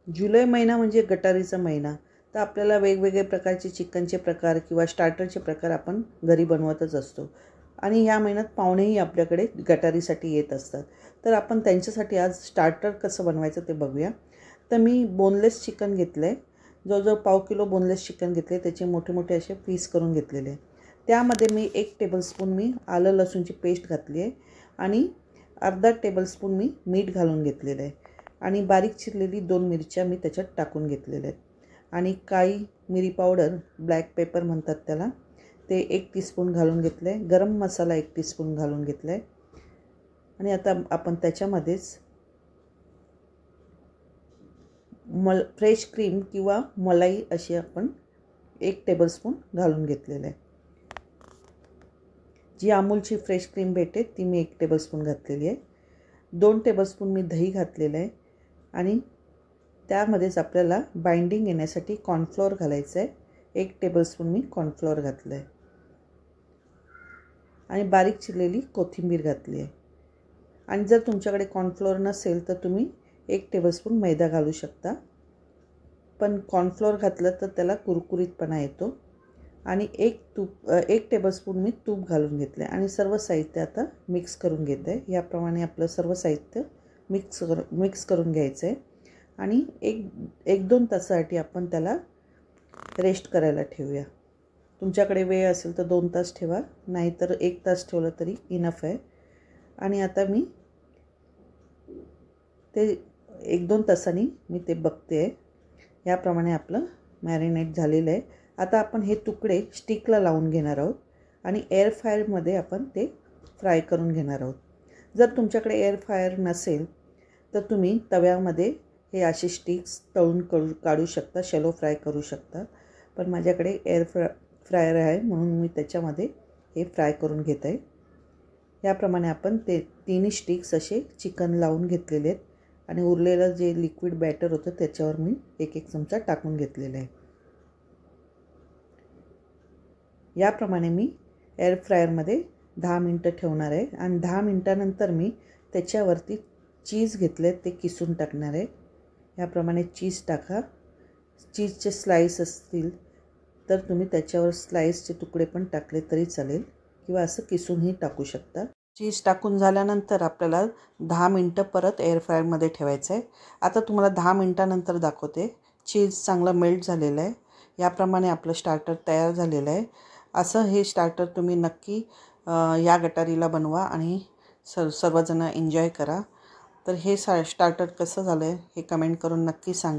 जुलै महिना म्हणजे गटारीचा महिना, तर आपल्याला वेगवेगळे प्रकारचे चिकनचे प्रकार किंवा स्टार्टरचे प्रकार आपण घरी बनवतच असतो. आणि या महिन्यात पाहुणेही आपल्याकडे गटारीसाठी येत असतात. तर आपण त्यांच्यासाठी आज स्टार्टर कसं बनवायचं ते बघूया. तर मी बोनलेस चिकन घेतलं आहे. जवळजवळ पाव किलो बोनलेस चिकन घेतले, त्याचे मोठे मोठे असे पीस करून घेतलेले. त्यामध्ये मी 1 टेबलस्पून मी आलं लसूणची पेस्ट घातली आहे आणि अर्धा टेबलस्पून मी मीठ घालून घेतलेलं आहे. आणि बारीक चिरलेली 2 मिरच्या मी त्याच्यात टाकून घेतलेल्या आहेत. आणि काळी मिरी पावडर, ब्लॅक पेपर म्हणतात त्याला, ते 1 टीस्पून घालून घेतलं आहे. गरम मसाला 1 टीस्पून घालून घेतला आहे. आणि आता आपण त्याच्यामध्येच फ्रेश क्रीम किंवा मलाई अशी आपण 1 टेबलस्पून घालून घेतलेलं आहे. जी अमूलची फ्रेश क्रीम भेटते ती मी 1 टेबलस्पून घातलेली आहे. 2 टेबलस्पून मी दही घातलेलं आहे. आणि त्यामध्येच आपल्याला बाइंडिंग येण्यासाठी कॉर्नफ्लोअर घालायचं आहे. 1 टेबलस्पून मी कॉर्नफ्लोअर घातलं आहे. आणि बारीक चिरलेली कोथिंबीर घातली आहे. आणि जर तुमच्याकडे कॉर्नफ्लोअर नसेल तर तुम्ही 1 टेबलस्पून मैदा घालू शकता. पण कॉर्नफ्लोअर घातलं तर त्याला कुरकुरीतपणा येतो. आणि 1 टेबलस्पून मी तूप घालून घेतले आणि सर्व साहित्य आता मिक्स करून घेत आहे. याप्रमाणे आपलं सर्व साहित्य मिक्स करून घ्यायचं आहे. आणि 1-2 तासासाठी आपण त्याला रेस्ट करायला ठेवूया. तुमच्याकडे वेळ असेल तर 2 तास ठेवा, नाहीतर 1 तास ठेवलं तरी इनफ आहे. आणि आता मी ते 1-2 तासांनी मी ते बघते आहे. याप्रमाणे आपलं मॅरिनेट झालेलं आहे. आता आपण हे तुकडे स्टिकला लावून घेणार आहोत आणि एअर फ्रायरमध्ये आपण ते फ्राय करून घेणार आहोत. जर तुमच्याकडे एअर फ्रायर नसेल तर तुम्ही तव्यामध्ये हे असे स्टिक्स तळून काढू शकता, शॅलो फ्राय करू शकता. पण माझ्याकडे एअर फ्रायर आहे म्हणून मी त्याच्यामध्ये हे फ्राय करून घेत आहे. याप्रमाणे आपण ते 3 स्टिक्स असे चिकन लावून घेतलेले आहेत. आणि उरलेलं जे लिक्विड बॅटर होतं त्याच्यावर मी 1 चमचा टाकून घेतलेला आहे. याप्रमाणे मी एअर फ्रायरमध्ये 10 मिनटं ठेवणार आहे. आणि 10 मिनटानंतर मी त्याच्यावरती चीज घेतले ते किसून टाकणार आहे. याप्रमाणे चीज टाका. चीजचे स्लाईस असतील तर तुम्ही त्याच्यावर स्लाईसचे तुकडे पण टाकले तरी चालेल किंवा असं किसूनही टाकू शकता. चीज टाकून झाल्यानंतर आपल्याला 10 मिनटं परत एअर फ्रायरमध्ये ठेवायचं आहे. आता तुम्हाला 10 मिनटानंतर दाखवते. चीज चांगलं मेल्ट झालेलं आहे. याप्रमाणे आपलं स्टार्टर तयार झालेलं आहे. असं हे स्टार्टर तुम्ही नक्की या गटारीला बनवा आणि सर्वजण एन्जॉय करा. तर हे स्टार्टर कसं झालं आहे हे कमेंट करून नक्की सांगा.